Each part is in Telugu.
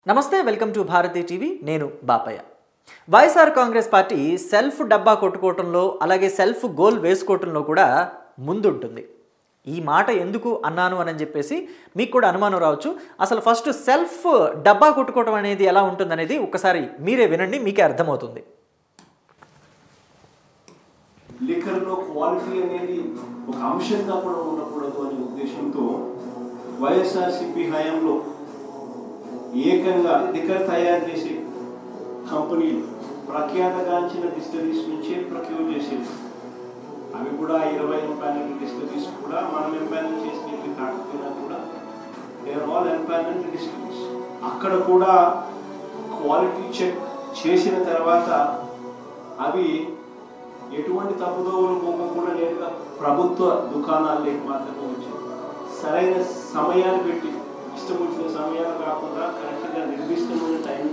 నమస్తే వెల్కమ్ టు భారతీ టీవీ నేను బాపయ్య. వైఎస్ఆర్ కాంగ్రెస్ పార్టీ సెల్ఫ్ డబ్బా కొట్టుకోవటంలో అలాగే సెల్ఫ్ గోల్ వేసుకోవటంలో కూడా ముందుంటుంది. ఈ మాట ఎందుకు అన్నాను అని చెప్పేసి మీకు కూడా అనుమానం రావచ్చు. అసలు ఫస్ట్ సెల్ఫ్ డబ్బా కొట్టుకోవటం అనేది ఎలా ఉంటుందనేది ఒకసారి మీరే వినండి, మీకే అర్థమవుతుంది. లిక్కర్లో క్వాలిటీ అనేది ఒక అంశంగా కూడా ఉండకూడదు అనే ఉద్దేశంతో వైఎస్ఆర్సీపీ హయాంలో ఏకంగా లిక్కర్ తయారు చేసే కంపెనీలు ప్రఖ్యాతగాంచిన డిస్టిలరీస్ నుంచే ప్రొక్యూర్ చేసేది. అవి కూడా 20 ఎంపానల్ డిస్టిలరీస్ కూడా మనం ఎంపానల్ చేసినవి కాకపోయినా కూడా they are all empanel distilleries. అక్కడ కూడా క్వాలిటీ చెక్ చేసిన తర్వాత అవి ఎటువంటి తప్పుదోవలు పోకుండా నేరుగా ప్రభుత్వ దుకాణాల్లోకి మాత్రమే వచ్చాయి. సరైన సమయాలు పెట్టి ఇష్టం వచ్చిన సమయాలు కాకుండా కరెక్ట్గా నిర్దిష్టమైన టైం.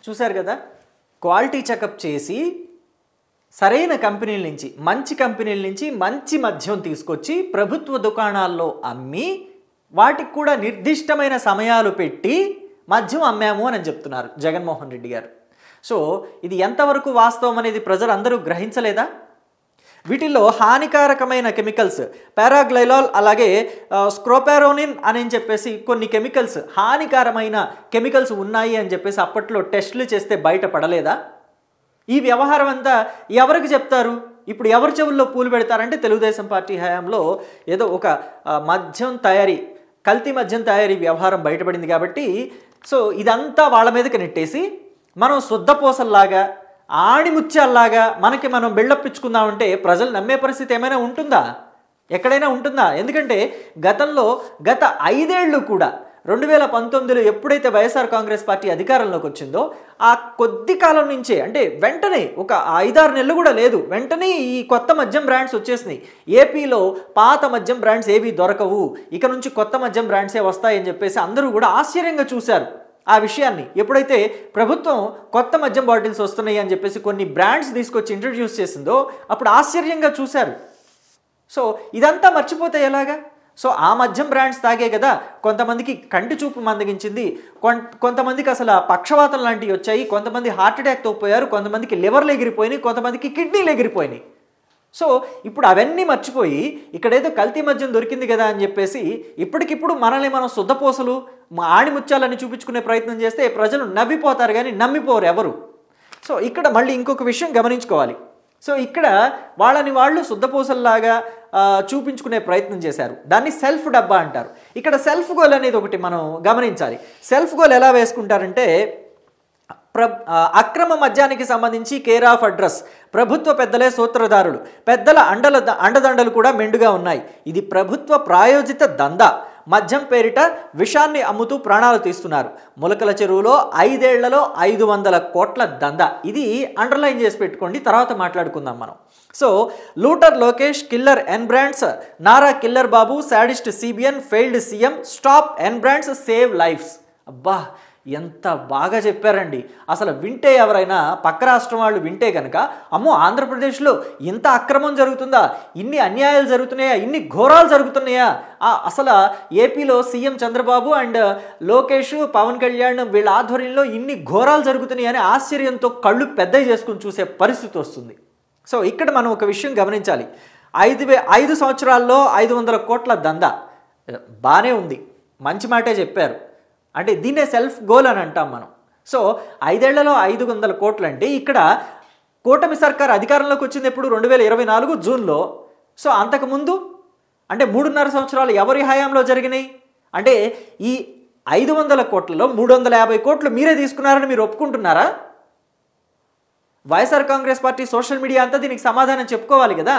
చూశారు కదా, క్వాలిటీ చెకప్ చేసి సరైన కంపెనీల నుంచి మంచి మద్యం తీసుకొచ్చి ప్రభుత్వ దుకాణాల్లో అమ్మి వాటికి కూడా నిర్దిష్టమైన సమయాలు పెట్టి మద్యం అమ్మాము అని చెప్తున్నారు జగన్మోహన్ రెడ్డి గారు. సో ఇది ఎంతవరకు వాస్తవం అనేది ప్రజలందరూ గ్రహించలేదా? వీటిల్లో హానికారకమైన కెమికల్స్ పారాగ్లైలాల్ అలాగే స్క్రోపారోనిన్ అని చెప్పేసి కొన్ని కెమికల్స్ హానికరమైన కెమికల్స్ ఉన్నాయి అని చెప్పేసి అప్పట్లో టెస్టులు చేస్తే బయటపడలేదా? ఈ వ్యవహారం అంతా ఎవరికి చెప్తారు? ఇప్పుడు ఎవరి చెవుల్లో పూలు పెడతారంటే తెలుగుదేశం పార్టీ హయాంలో ఏదో ఒక కల్తీ మద్యం తయారీ వ్యవహారం బయటపడింది కాబట్టి సో ఇదంతా వాళ్ళ మీదకి నెట్టేసి మనం శుద్ధపోసల్లాగా ఆణిముత్యాల్లాగా మనం బిల్డప్పించుకుందామంటే ప్రజలు నమ్మే పరిస్థితి ఏమైనా ఉంటుందా? ఎక్కడైనా ఉంటుందా? ఎందుకంటే గత 5 ఏళ్ళు కూడా 2019లో ఎప్పుడైతే వైఎస్ఆర్ కాంగ్రెస్ పార్టీ అధికారంలోకి వచ్చిందో ఆ కొద్ది కాలం నుంచే, అంటే వెంటనే ఒక 5-6 నెలలు కూడా లేదు, వెంటనే ఈ కొత్త మద్యం బ్రాండ్స్ వచ్చేసినాయి. ఏపీలో పాత మద్యం బ్రాండ్స్ ఏవి దొరకవు, ఇక నుంచి కొత్త మద్యం బ్రాండ్సే వస్తాయని చెప్పేసి అందరూ కూడా ఆశ్చర్యంగా చూశారు ఆ విషయాన్ని. ఎప్పుడైతే ప్రభుత్వం కొత్త మద్యం బాటిల్స్ వస్తున్నాయి అని చెప్పేసి కొన్ని బ్రాండ్స్ తీసుకొచ్చి ఇంట్రడ్యూస్ చేసిందో అప్పుడు ఆశ్చర్యంగా చూశారు. సో ఇదంతా మర్చిపోతే ఎలాగా? సో ఆ మద్యం బ్రాండ్స్ తాగే కదా కొంతమందికి కంటి చూపు మందగించింది, కొంతమందికి అసలు పక్షవాతం లాంటివి వచ్చాయి, కొంతమంది హార్ట్ అటాక్తో పోయారు, కొంతమందికి లివర్లు ఎగిరిపోయినాయి, కొంతమందికి కిడ్నీలు ఎగిరిపోయినాయి. సో ఇప్పుడు అవన్నీ మర్చిపోయి ఇక్కడేదో కల్తీ మద్యం దొరికింది కదా అని చెప్పేసి ఇప్పటికిప్పుడు మనల్ని మనం శుద్ధపోసలు ఆణిముత్యాలని చూపించుకునే ప్రయత్నం చేస్తే ప్రజలు నవ్విపోతారు కానీ నమ్మిపోరు ఎవరు. సో ఇక్కడ మళ్ళీ ఇంకొక విషయం గమనించుకోవాలి. సో ఇక్కడ వాళ్ళని వాళ్ళు శుద్ధపోసల్లాగా చూపించుకునే ప్రయత్నం చేశారు. దాన్ని సెల్ఫ్ డబ్బా అంటారు. ఇక్కడ సెల్ఫ్ గోల్ అనేది ఒకటి మనం గమనించాలి. సెల్ఫ్ గోల్ ఎలా వేసుకుంటారంటే అక్రమ మద్యానికి సంబంధించి కేర్ ఆఫ్ అడ్రస్ ప్రభుత్వ పెద్దలే సూత్రధారులు, పెద్దల అండదండలు కూడా మెండుగా ఉన్నాయి. ఇది ప్రభుత్వ ప్రాయోజిత దందా. మద్యం పేరిట విషాన్ని అమ్ముతూ ప్రాణాలు తీస్తున్నారు. ములకల చెరువులో 5 ఏళ్లలో 500 కోట్ల దందా. ఇది అండర్లైన్ చేసి పెట్టుకోండి, తర్వాత మాట్లాడుకుందాం మనం. So looter Lokesh, killer N brands, Nara killer Babu, sadist CBN, failed CM, stop N brands, save lives. అబ్బా ఎంత బాగా చెప్పారండి. అసలు వింటే ఎవరైనా పక్క రాష్ట్రం వాళ్ళు వింటే కనుక అమ్మో ఆంధ్రప్రదేశ్లో ఇంత అక్రమం జరుగుతుందా, ఇన్ని అన్యాయాలు జరుగుతున్నాయా, ఇన్ని ఘోరాలు జరుగుతున్నాయా, అసలు ఏపీలో సీఎం చంద్రబాబు అండ్ లోకేష్, పవన్ కళ్యాణ్ వీళ్ళ ఆధ్వర్యంలో ఇన్ని ఘోరాలు జరుగుతున్నాయి అని ఆశ్చర్యంతో కళ్ళు పెద్దవి చేసుకుని చూసే పరిస్థితి వస్తుంది. సో ఇక్కడ మనం ఒక విషయం గమనించాలి. 5 సంవత్సరాల్లో 500 కోట్ల దందా బాగానే ఉంది, మంచి మాటే చెప్పారు. అంటే దీన్నే సెల్ఫ్ గోల్ అని అంటాం మనం. సో 5 ఏళ్లలో 500 కోట్లు అంటే ఇక్కడ కూటమి సర్కార్ అధికారంలోకి వచ్చింది ఎప్పుడు 2024 జూన్లో. సో అంతకుముందు అంటే 3.5 సంవత్సరాలు ఎవరి హయాంలో జరిగినాయి? అంటే ఈ 500 కోట్లలో 350 కోట్లు మీరే తీసుకున్నారని మీరు ఒప్పుకుంటున్నారా? YSR Congress party social media అంతా దీనికి సమాధానం చెప్పుకోవాలి కదా.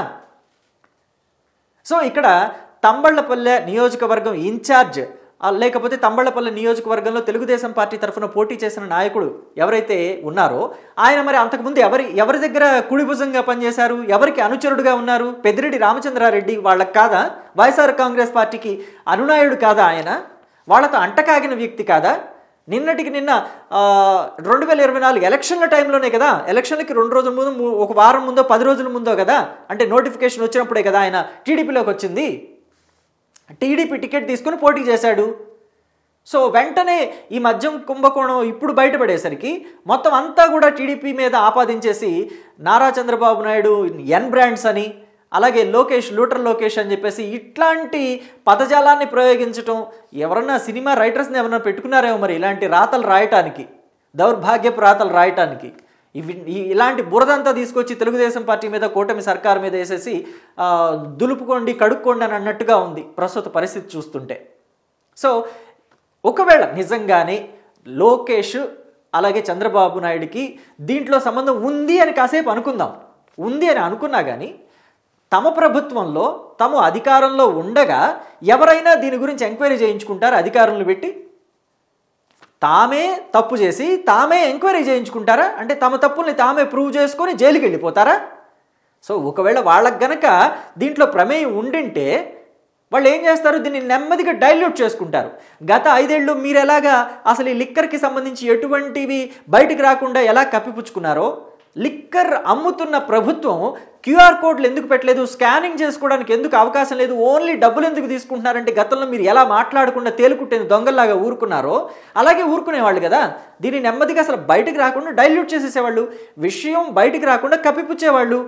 సో ఇక్కడ తంబళ్లపల్లె నియోజకవర్గం ఇన్ఛార్జ్ లేకపోతే తంబళ్లపల్లి నియోజకవర్గంలో తెలుగుదేశం పార్టీ తరఫున పోటీ చేసిన నాయకుడు ఎవరైతే ఉన్నారో ఆయన మరి అంతకుముందు ఎవరి దగ్గర కుడిభుజంగా పనిచేశారు, ఎవరికి అనుచరుడుగా ఉన్నారు? పెద్దిరెడ్డి రామచంద్రారెడ్డి వాళ్ళకి కాదా? వైఎస్ఆర్ కాంగ్రెస్ పార్టీకి అనునాయుడు కాదా ఆయన? వాళ్ళతో అంటకాగిన వ్యక్తి కాదా? నిన్నటికి నిన్న 2024 ఎలక్షన్ల టైంలోనే కదా, ఎలక్షన్లకి 2 రోజుల ముందు, ఒక వారం ముందో 10 రోజుల ముందో కదా, అంటే నోటిఫికేషన్ వచ్చినప్పుడే కదా ఆయన టీడీపీలోకి వచ్చింది. టీడీపీ టికెట్ తీసుకుని పోటీ చేశాడు. సో వెంటనే ఈ మద్యం కుంభకోణం ఇప్పుడు బయటపడేసరికి మొత్తం అంతా కూడా టీడీపీ మీద ఆపాదించేసి నారా చంద్రబాబు నాయుడు ఎన్ బ్రాండ్స్ అని, అలాగే లోకేష్ లూటర్ లోకేష్ అని చెప్పేసి ఇట్లాంటి పదజాలాన్ని ప్రయోగించటం, ఎవరన్నా సినిమా రైటర్స్ని ఎవరన్నా పెట్టుకున్నారేమో మరి ఇలాంటి రాతలు రాయటానికి, దౌర్భాగ్యపు రాతలు రాయటానికి. ఇలాంటి బురదంతా తీసుకొచ్చి తెలుగుదేశం పార్టీ మీద, కూటమి సర్కారు మీద వేసేసి దులుపుకోండి కడుక్కోండి అని అన్నట్టుగా ఉంది ప్రస్తుత పరిస్థితి చూస్తుంటే. సో ఒకవేళ నిజంగానే లోకేష్ అలాగే చంద్రబాబు నాయుడికి దీంట్లో సంబంధం ఉంది అని కాసేపు అనుకుందాం, ఉంది అని అనుకున్నా కానీ తమ ప్రభుత్వంలో తాము అధికారంలో ఉండగా ఎవరైనా దీని గురించి ఎంక్వైరీ చేయించుకుంటారు అధికారులను పెట్టి? తామే తప్పు చేసి తామే ఎంక్వైరీ చేయించుకుంటారా? అంటే తమ తప్పుల్ని తామే ప్రూవ్ చేసుకొని జైలుకి వెళ్ళిపోతారా? సో ఒకవేళ వాళ్ళకి గనక దీంట్లో ప్రమేయం ఉండింటే వాళ్ళు ఏం చేస్తారు, దీన్ని నెమ్మదిగా డైల్యూట్ చేసుకుంటారు. గత 5 ఏళ్ళు మీరు ఎలాగా అసలు ఈ లిక్కర్కి సంబంధించి ఎటువంటివి బయటికి రాకుండా ఎలా కప్పిపుచ్చుకున్నారో, లిక్కర్ అమ్ముతున్న ప్రభుత్వం క్యూఆర్ కోడ్లు ఎందుకు పెట్టలేదు, స్కానింగ్ చేసుకోవడానికి ఎందుకు అవకాశం లేదు, ఓన్లీ డబ్బులు ఎందుకు తీసుకుంటున్నారంటే గతంలో మీరు ఎలా మాట్లాడకుండా తేలుకుట్టే దొంగల్లాగా ఊరుకున్నారో అలాగే ఊరుకునేవాళ్ళు కదా. దీన్ని నెమ్మదిగా అసలు బయటికి రాకుండా డైల్యూట్ చేసేసేవాళ్ళు, విషయం బయటికి రాకుండా కప్పిపుచ్చేవాళ్ళు.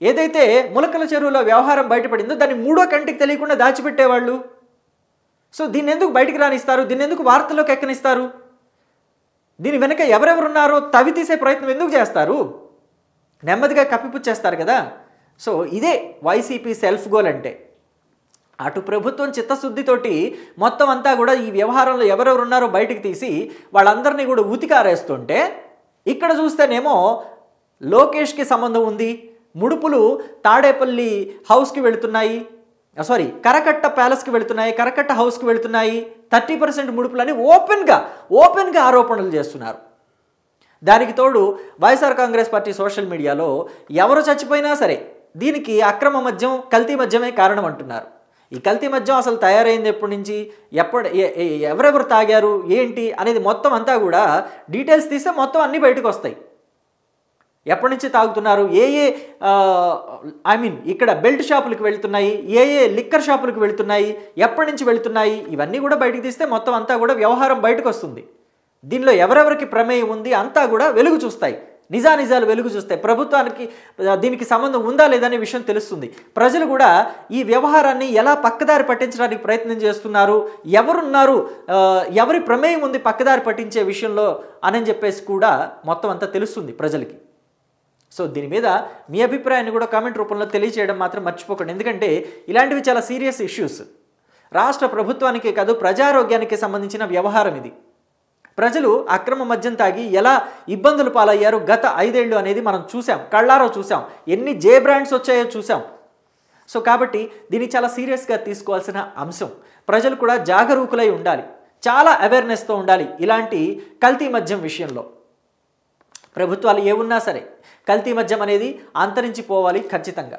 ఏదైతే ములకల చెరువులో వ్యవహారం బయటపడిందో దాన్ని 3వ కంటికి తెలియకుండా దాచిపెట్టేవాళ్ళు. సో దీన్ని ఎందుకు బయటికి రానిస్తారు, దీన్ని ఎందుకు వార్తల్లోకి ఎక్కనిస్తారు, దీని వెనక ఎవరెవరున్నారో తవి తీసే ప్రయత్నం ఎందుకు చేస్తారు? నెమ్మదిగా కప్పిపుచ్చేస్తారు కదా. సో ఇదే వైసీపీ సెల్ఫ్ గోల్ అంటే. అటు ప్రభుత్వం చిత్తశుద్ధితోటి మొత్తం అంతా కూడా ఈ వ్యవహారంలో ఎవరెవరు ఉన్నారో బయటికి తీసి వాళ్ళందరినీ కూడా ఉతికారేస్తుంటే, ఇక్కడ చూస్తేనేమో లోకేష్కి సంబంధం ఉంది, ముడుపులు తాడేపల్లి హౌస్కి వెళుతున్నాయి, కరకట్ట ప్యాలెస్కి వెళుతున్నాయి, కరకట్ట హౌస్కి వెళుతున్నాయి, 30% ముడుపులని ఓపెన్గా ఆరోపణలు చేస్తున్నారు. దానికి తోడు వైఎస్ఆర్ కాంగ్రెస్ పార్టీ సోషల్ మీడియాలో ఎవరు చచ్చిపోయినా సరే దీనికి అక్రమ మద్యం, కల్తీ మద్యమే కారణం అంటున్నారు. ఈ కల్తీ మద్యం అసలు తయారైంది ఎప్పటి నుంచి, ఎవరెవరు తాగారు ఏంటి అనేది మొత్తం అంతా కూడా డీటెయిల్స్ తీస్తే మొత్తం అన్నీ బయటకు వస్తాయి. ఎప్పటి నుంచి తాగుతున్నారు, ఇక్కడ బెల్ట్ షాపులకు వెళ్తున్నాయి, లిక్కర్ షాపులకు వెళ్తున్నాయి, ఎప్పటి నుంచి వెళ్తున్నాయి, ఇవన్నీ కూడా బయటకు తీస్తే మొత్తం అంతా కూడా వ్యవహారం బయటకు వస్తుంది. దీనిలో ఎవరెవరికి ప్రమేయం ఉంది అంతా కూడా వెలుగు చూస్తాయి, నిజానిజాలు వెలుగు చూస్తాయి. ప్రభుత్వానికి దీనికి సంబంధం ఉందా లేదనే విషయం తెలుస్తుంది. ప్రజలు కూడా ఈ వ్యవహారాన్ని ఎలా పక్కదారి పట్టించడానికి ప్రయత్నం చేస్తున్నారు, ఎవరున్నారు, ఎవరి ప్రమేయం ఉంది పక్కదారి పట్టించే విషయంలో అని చెప్పేసి కూడా మొత్తం అంతా తెలుస్తుంది ప్రజలకి. సో దీని మీద మీ అభిప్రాయాన్ని కూడా కామెంట్ రూపంలో తెలియజేయడం మాత్రం మర్చిపోకండి. ఎందుకంటే ఇలాంటివి చాలా సీరియస్ ఇష్యూస్. రాష్ట్ర ప్రభుత్వానికే కాదు ప్రజారోగ్యానికి సంబంధించిన వ్యవహారం ఇది. ప్రజలు అక్రమ మద్యం తాగి ఎలా ఇబ్బందులు పాలయ్యారు గత 5 ఏళ్ళు అనేది మనం చూసాం, కళ్ళారో చూసాం, ఎన్ని జే బ్రాండ్స్ వచ్చాయో చూసాం. సో కాబట్టి దీన్ని చాలా సీరియస్గా తీసుకోవాల్సిన అంశం. ప్రజలు కూడా జాగరూకులై ఉండాలి, చాలా అవేర్నెస్తో ఉండాలి ఇలాంటి కల్తీ మద్యం విషయంలో. ప్రభుత్వాలు ఏమున్నా సరే కల్తీ మద్యం అనేది అంతరించిపోవాలి ఖచ్చితంగా.